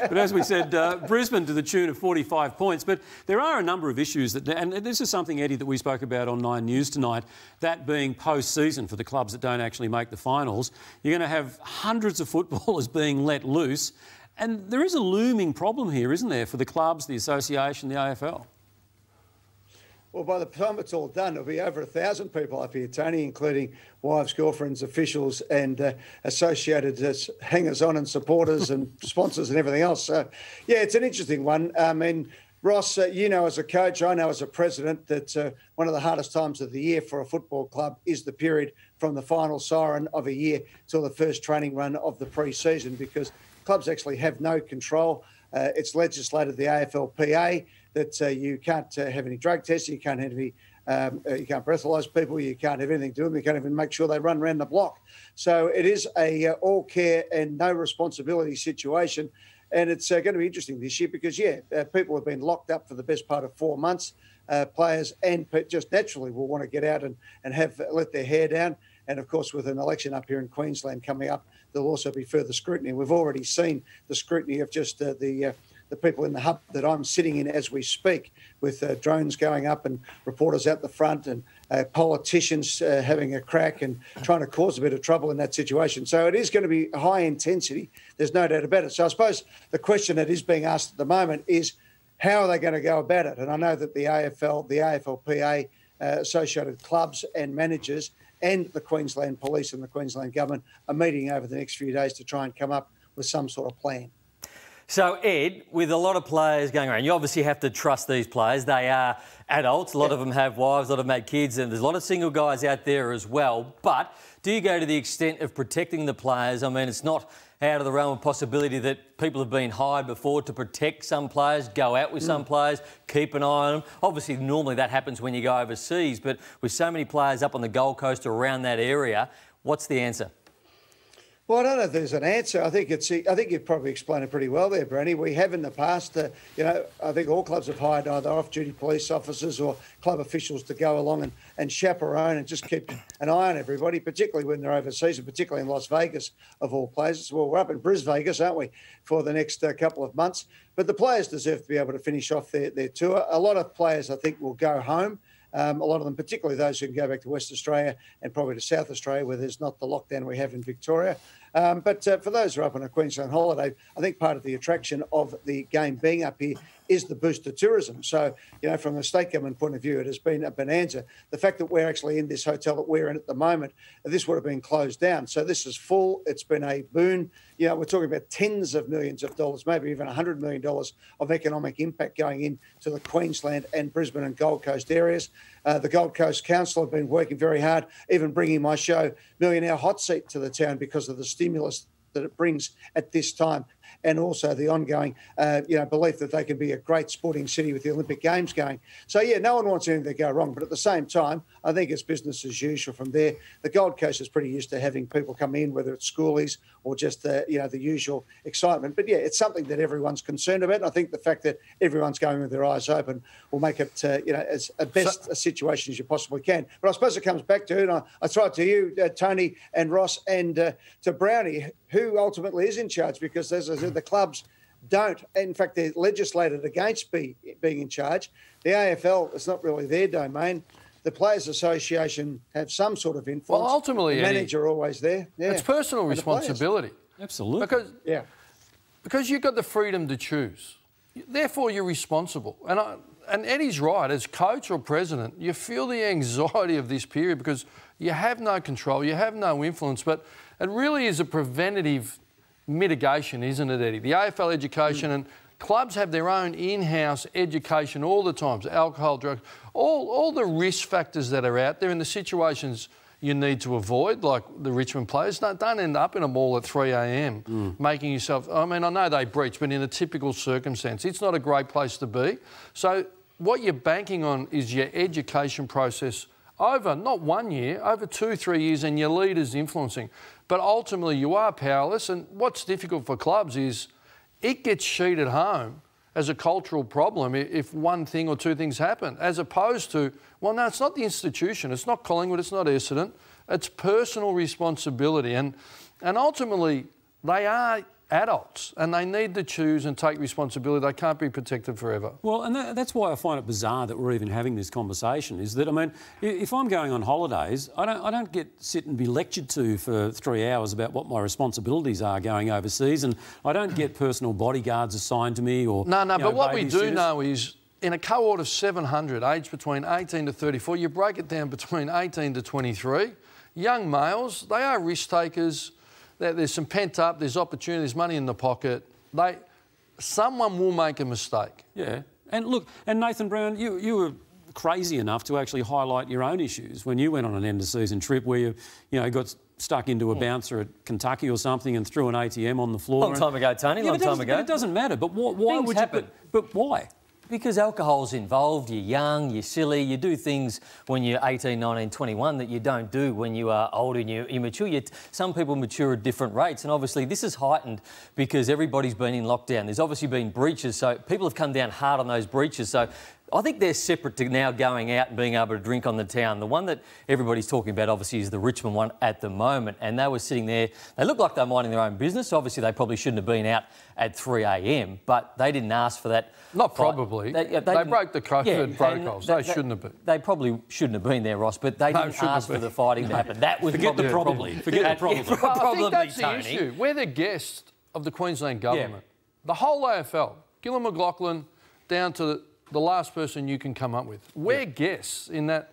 But as we said, Brisbane to the tune of 45 points. But there are a number of issues that, and this is something, Eddie, that we spoke about on 9 News tonight, that being post-season for the clubs that don't actually make the finals. You're going to have hundreds of footballers being let loose. And there is a looming problem here, isn't there, for the clubs, the association, the AFL? Well, by the time it's all done, there'll be over 1,000 people up here, Tony, including wives, girlfriends, officials and associated hangers-on and supporters and sponsors and everything else. So, yeah, it's an interesting one. I mean, Ross, you know as a coach, I know as a president that one of the hardest times of the year for a football club is the period from the final siren of a year till the first training run of the pre-season, because clubs actually have no control. It's legislated, the AFLPA, that you can't have any drug testing, you can't have any, you can't breathalyse people, you can't have anything to do with them, you can't even make sure they run around the block. So it is a all care and no responsibility situation. And it's going to be interesting this year because, people have been locked up for the best part of 4 months. Players and just naturally will want to get out and have let their hair down. And, of course, with an election up here in Queensland coming up, there'll also be further scrutiny. We've already seen the scrutiny of just the people in the hub that I'm sitting in as we speak, with drones going up and reporters out the front and politicians having a crack and trying to cause a bit of trouble in that situation. So it is going to be high intensity. There's no doubt about it. So I suppose the question that is being asked at the moment is, how are they going to go about it? And I know that the AFL, the AFLPA, associated clubs and managers and the Queensland Police and the Queensland Government are meeting over the next few days to try and come up with some sort of plan. So, Ed, with a lot of players going around, you obviously have to trust these players. They are adults. A lot of them have wives, a lot of them have kids, and there's a lot of single guys out there as well. But do you go to the extent of protecting the players? I mean, it's not out of the realm of possibility that people have been hired before to protect some players, go out with some players, keep an eye on them. Obviously, normally that happens when you go overseas, but with so many players up on the Gold Coast or around that area, what's the answer? Well, I don't know if there's an answer. I think you've probably explained it pretty well there, Brandy. We have in the past, I think all clubs have hired either off-duty police officers or club officials to go along and chaperone and just keep an eye on everybody, particularly when they're overseas, and particularly in Las Vegas, of all places. Well, we're up in Brisbane, Vegas, aren't we, for the next couple of months. But the players deserve to be able to finish off their tour. A lot of players, I think, will go home. A lot of them, particularly those who can go back to West Australia and probably to South Australia, where there's not the lockdown we have in Victoria. But for those who are up on a Queensland holiday, I think part of the attraction of the game being up here is the boost to tourism. So, from the state government point of view, it has been a bonanza. The fact that we're actually in this hotel that we're in at the moment, this would have been closed down. So this is full. It's been a boon. We're talking about tens of millions of dollars, maybe even $100 million of economic impact going into the Queensland and Brisbane and Gold Coast areas. The Gold Coast Council have been working very hard, even bringing my show Millionaire Hot Seat to the town because of the stimulus that it brings at this time, and also the ongoing, belief that they can be a great sporting city with the Olympic Games going. So, no one wants anything to go wrong, but at the same time, I think it's business as usual from there. The Gold Coast is pretty used to having people come in, whether it's schoolies or just, the usual excitement. But, it's something that everyone's concerned about. And I think the fact that everyone's going with their eyes open will make it, as a situation as you possibly can. But I suppose it comes back to, and I throw it to you, Tony and Ross, and to Brownie, who ultimately is in charge, because, as I said, the clubs don't. In fact, they're legislated against being in charge. The AFL, it's not really their domain. The Players Association have some sort of influence. Well, ultimately, the manager Eddie, always there. Yeah. It's personal responsibility. Absolutely. Because you've got the freedom to choose. Therefore, you're responsible. And Eddie's right. As coach or president, you feel the anxiety of this period because you have no control, you have no influence, but it really is a preventative mitigation, isn't it, Eddie? The AFL education and clubs have their own in-house education all the time. Alcohol, drugs, all the risk factors that are out there and the situations you need to avoid, like the Richmond players. Don't end up in a mall at 3 a.m. making yourself... I mean, I know they breach, but in a typical circumstance, it's not a great place to be. So what you're banking on is your education process over, not 1 year, over 2-3 years, and your leaders influencing. But ultimately, you are powerless, and what's difficult for clubs is it gets sheeted home as a cultural problem if one thing or two things happen, as opposed to, well, no, it's not the institution, it's not Collingwood, it's not Essendon, it's personal responsibility. And ultimately, they are adults, and they need to choose and take responsibility. They can't be protected forever. Well, and that's why I find it bizarre that we're even having this conversation, is that, I mean, if I'm going on holidays, I don't get sit and be lectured to for 3 hours about what my responsibilities are going overseas, and I don't get personal bodyguards assigned to me or... No, but what we do know is, in a cohort of 700, aged between 18 to 34, you break it down between 18 to 23, young males, they are risk takers. There's some pent up, there's opportunity, there's money in the pocket. Someone will make a mistake. Yeah. And look, and Nathan Brown, you were crazy enough to actually highlight your own issues when you went on an end-of-season trip where you got stuck into a bouncer at Kentucky or something and threw an ATM on the floor. Long time ago, Tony, long time ago. But it doesn't matter. But why would you... But why? Because alcohol's involved, you're young, you're silly, you do things when you're 18, 19, 21 that you don't do when you are older and you're immature. Some people mature at different rates, and obviously this is heightened because everybody's been in lockdown. There's obviously been breaches, so people have come down hard on those breaches. So I think they're separate to now going out and being able to drink on the town. The one that everybody's talking about, obviously, is the Richmond one at the moment. And they were sitting there. They looked like they were minding their own business. Obviously, they probably shouldn't have been out at 3 a.m, but they didn't ask for that. Not probably. They broke the COVID protocols. They shouldn't have been. They probably shouldn't have been there, Ross, but they didn't ask for the fighting to happen. That was Forget the probably. Forget the probably. I think that's the issue. We're the guest of the Queensland government. Yeah. The whole AFL, Gillon McLachlan, down to the last person you can come up with. We're guests in that,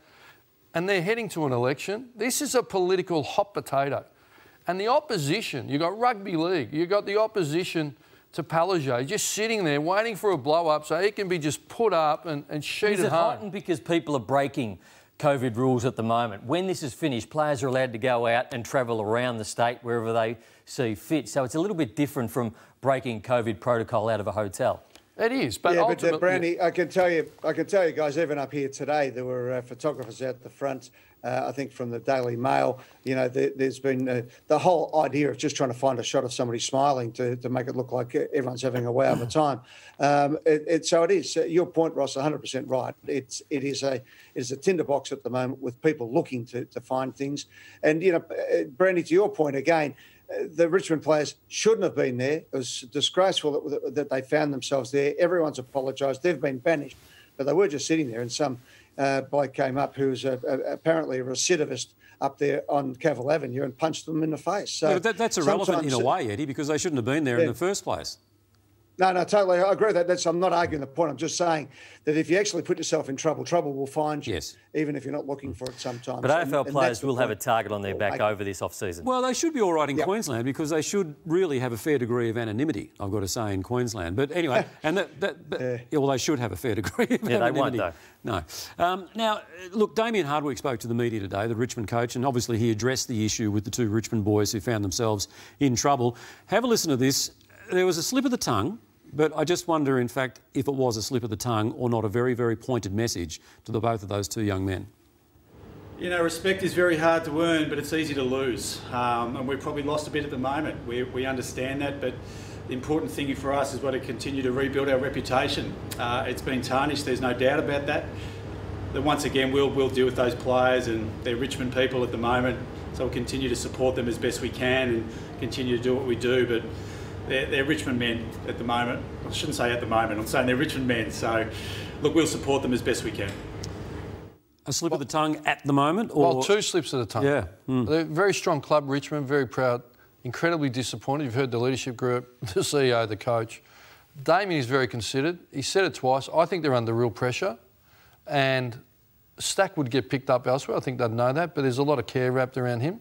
and they're heading to an election. This is a political hot potato. And the opposition, you've got rugby league, you've got the opposition to Palliser just sitting there waiting for a blow-up so it can be just put up and sheeted home. Is it heightened because people are breaking COVID rules at the moment? When this is finished, players are allowed to go out and travel around the state wherever they see fit. So it's a little bit different from breaking COVID protocol out of a hotel. It is, but ultimately... but Brandy, I can tell you guys, even up here today, there were photographers out the front, I think from the Daily Mail. You know, there's been the whole idea of just trying to find a shot of somebody smiling to make it look like everyone's having a wow of a time. So it is. Your point, Ross, 100% right. It is a tinderbox at the moment with people looking to find things. And, you know, Brandy, to your point again, the Richmond players shouldn't have been there. It was disgraceful that they found themselves there. Everyone's apologised. They've been banished. But they were just sitting there, and some bloke came up who was apparently a recidivist up there on Cavill Avenue and punched them in the face. So yeah, that's irrelevant in a way, Eddie, because they shouldn't have been there in the first place. No, totally. I agree with that. I'm not arguing the point. I'm just saying that if you actually put yourself in trouble, trouble will find you, even if you're not looking for it sometimes. But AFL players will have a target on their back over this off-season. Well, they should be all right in Queensland because they should really have a fair degree of anonymity, I've got to say, in Queensland. But anyway, and well, they should have a fair degree of anonymity. They won't, though. No. Now, look, Damien Hardwick spoke to the media today, the Richmond coach, and obviously he addressed the issue with the two Richmond boys who found themselves in trouble. Have a listen to this. There was a slip of the tongue. But I just wonder, in fact, if it was a slip of the tongue or not a very, very pointed message to both of those two young men. You know, respect is very hard to earn, but it's easy to lose. And we've probably lost a bit at the moment. We understand that, but the important thing for us is to continue to rebuild our reputation. It's been tarnished, there's no doubt about that. But once again, we'll deal with those players, and they're Richmond people at the moment, so we'll continue to support them as best we can and continue to do what we do. But they're Richmond men at the moment. I shouldn't say at the moment, I'm saying they're Richmond men. So, look, we'll support them as best we can. A slip of the tongue at the moment? Or... Well, two slips of the tongue. Yeah. They're a very strong club, Richmond, very proud, incredibly disappointed. You've heard the leadership group, the CEO, the coach. Damien is very considered. He said it twice. I think they're under real pressure, and Stack would get picked up elsewhere. I think they'd know that, but there's a lot of care wrapped around him.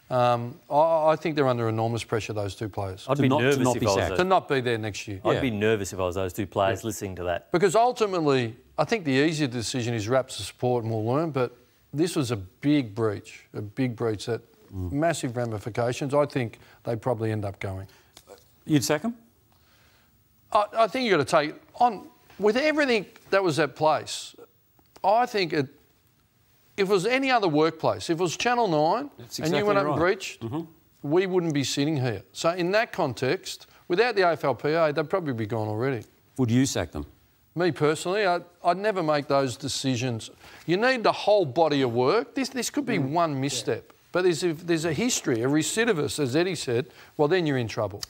I think they're under enormous pressure, those two players. I'd be nervous if I was to not be there next year. I'd be nervous if I was those two players listening to that. Because ultimately, I think the easier decision is wraps the support and we'll learn, but this was a big breach that massive ramifications. I think they'd probably end up going. You'd sack them? I think you've got to take on with everything that was at place. I think if it was any other workplace, if it was Channel 9 and you went up and breached, we wouldn't be sitting here. So in that context, without the AFLPA, they'd probably be gone already. Would you sack them? Me personally, I'd never make those decisions. You need the whole body of work. This could be one misstep. But if there's a history, a recidivist, as Eddie said, well, then you're in trouble.